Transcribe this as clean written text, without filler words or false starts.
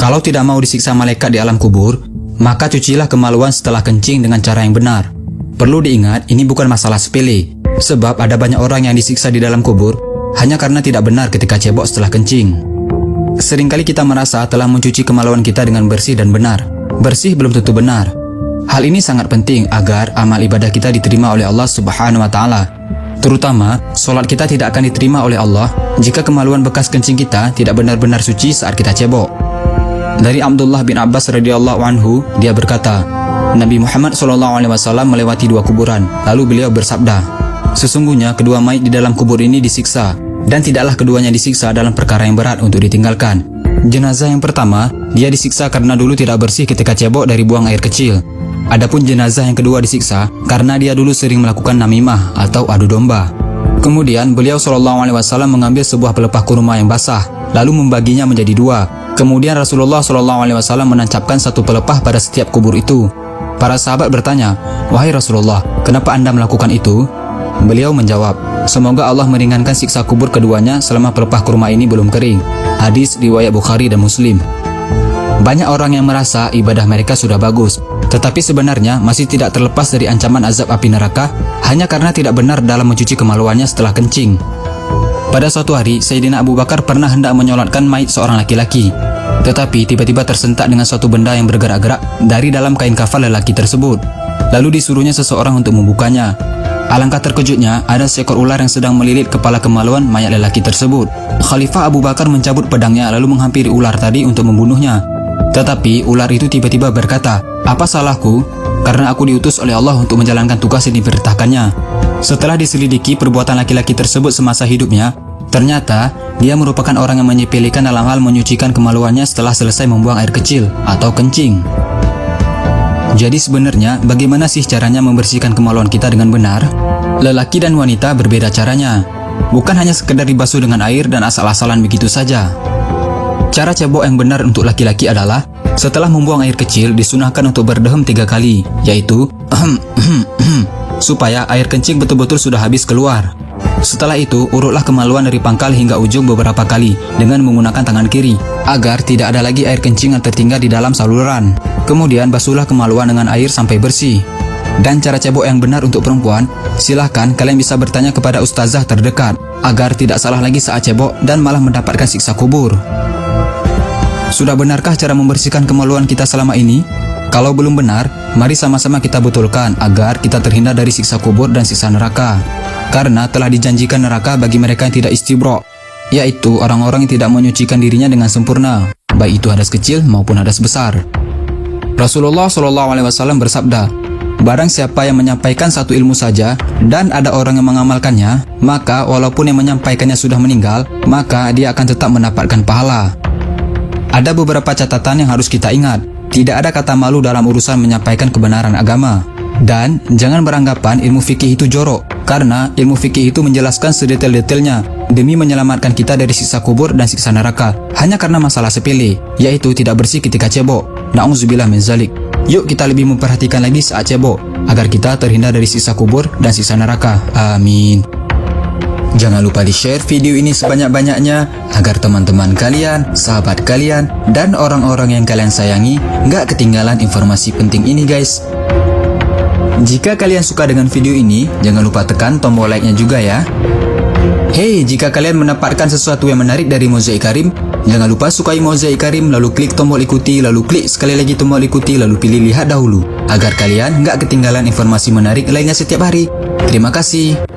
Kalau tidak mau disiksa malaikat di alam kubur, maka cucilah kemaluan setelah kencing dengan cara yang benar. Perlu diingat, ini bukan masalah sepele, sebab ada banyak orang yang disiksa di dalam kubur hanya karena tidak benar ketika cebok setelah kencing. Seringkali kita merasa telah mencuci kemaluan kita dengan bersih dan benar. Bersih belum tentu benar. Hal ini sangat penting agar amal ibadah kita diterima oleh Allah Subhanahu wa Ta'ala. Terutama, solat kita tidak akan diterima oleh Allah jika kemaluan bekas kencing kita tidak benar-benar suci saat kita cebok. Dari Abdullah bin Abbas radhiyallahu anhu, dia berkata, Nabi Muhammad SAW melewati dua kuburan, lalu beliau bersabda, sesungguhnya kedua mayit di dalam kubur ini disiksa, dan tidaklah keduanya disiksa dalam perkara yang berat untuk ditinggalkan. Jenazah yang pertama, dia disiksa karena dulu tidak bersih ketika cebok dari buang air kecil. Adapun jenazah yang kedua disiksa karena dia dulu sering melakukan namimah atau adu domba. Kemudian beliau SAW mengambil sebuah pelepah kurma yang basah, lalu membaginya menjadi dua. Kemudian Rasulullah SAW menancapkan satu pelepah pada setiap kubur itu. Para sahabat bertanya, wahai Rasulullah, kenapa Anda melakukan itu? Beliau menjawab, semoga Allah meringankan siksa kubur keduanya selama pelepah kurma ini belum kering. Hadis riwayat Bukhari dan Muslim. Banyak orang yang merasa ibadah mereka sudah bagus, tetapi sebenarnya masih tidak terlepas dari ancaman azab api neraka hanya karena tidak benar dalam mencuci kemaluannya setelah kencing. Pada suatu hari, Sayyidina Abu Bakar pernah hendak menyolatkan mayit seorang laki-laki, tetapi tiba-tiba tersentak dengan suatu benda yang bergerak-gerak dari dalam kain kafan lelaki tersebut. Lalu disuruhnya seseorang untuk membukanya. Alangkah terkejutnya, ada seekor ular yang sedang melilit kepala kemaluan mayat lelaki tersebut. Khalifah Abu Bakar mencabut pedangnya lalu menghampiri ular tadi untuk membunuhnya. Tetapi ular itu tiba-tiba berkata, apa salahku? Karena aku diutus oleh Allah untuk menjalankan tugas yang diperintahkannya. Setelah diselidiki perbuatan laki-laki tersebut semasa hidupnya, ternyata dia merupakan orang yang menyepelekan dalam hal menyucikan kemaluannya setelah selesai membuang air kecil atau kencing. Jadi sebenarnya bagaimana sih caranya membersihkan kemaluan kita dengan benar? Lelaki dan wanita berbeda caranya. Bukan hanya sekedar dibasuh dengan air dan asal-asalan begitu saja. Cara cebok yang benar untuk laki-laki adalah setelah membuang air kecil disunahkan untuk berdehem 3 kali, yaitu supaya air kencing betul-betul sudah habis keluar. Setelah itu, urutlah kemaluan dari pangkal hingga ujung beberapa kali dengan menggunakan tangan kiri, agar tidak ada lagi air kencing yang tertinggal di dalam saluran. Kemudian basuhlah kemaluan dengan air sampai bersih. Dan cara cebok yang benar untuk perempuan, silahkan kalian bisa bertanya kepada ustazah terdekat, agar tidak salah lagi saat cebok dan malah mendapatkan siksa kubur. Sudah benarkah cara membersihkan kemaluan kita selama ini? Kalau belum benar, mari sama-sama kita betulkan agar kita terhindar dari siksa kubur dan siksa neraka. Karena telah dijanjikan neraka bagi mereka yang tidak istibro, yaitu orang-orang yang tidak menyucikan dirinya dengan sempurna, baik itu hadas kecil maupun hadas besar. Rasulullah SAW bersabda, barang siapa yang menyampaikan satu ilmu saja dan ada orang yang mengamalkannya, maka walaupun yang menyampaikannya sudah meninggal, maka dia akan tetap mendapatkan pahala. Ada beberapa catatan yang harus kita ingat. Tidak ada kata malu dalam urusan menyampaikan kebenaran agama. Dan jangan beranggapan ilmu fikih itu jorok, karena ilmu fikih itu menjelaskan sedetail-detailnya demi menyelamatkan kita dari siksa kubur dan siksa neraka, hanya karena masalah sepele, yaitu tidak bersih ketika cebok. Na'udzubillah min zalik. Yuk kita lebih memperhatikan lagi saat cebok, agar kita terhindar dari siksa kubur dan siksa neraka. Amin. Jangan lupa di-share video ini sebanyak-banyaknya agar teman-teman kalian, sahabat kalian, dan orang-orang yang kalian sayangi nggak ketinggalan informasi penting ini guys. Jika kalian suka dengan video ini, jangan lupa tekan tombol like-nya juga ya. Hey, jika kalian mendapatkan sesuatu yang menarik dari Mozaik Karim, jangan lupa sukai Mozaik Karim, lalu klik tombol ikuti, lalu klik sekali lagi tombol ikuti, lalu pilih lihat dahulu, agar kalian nggak ketinggalan informasi menarik lainnya setiap hari. Terima kasih.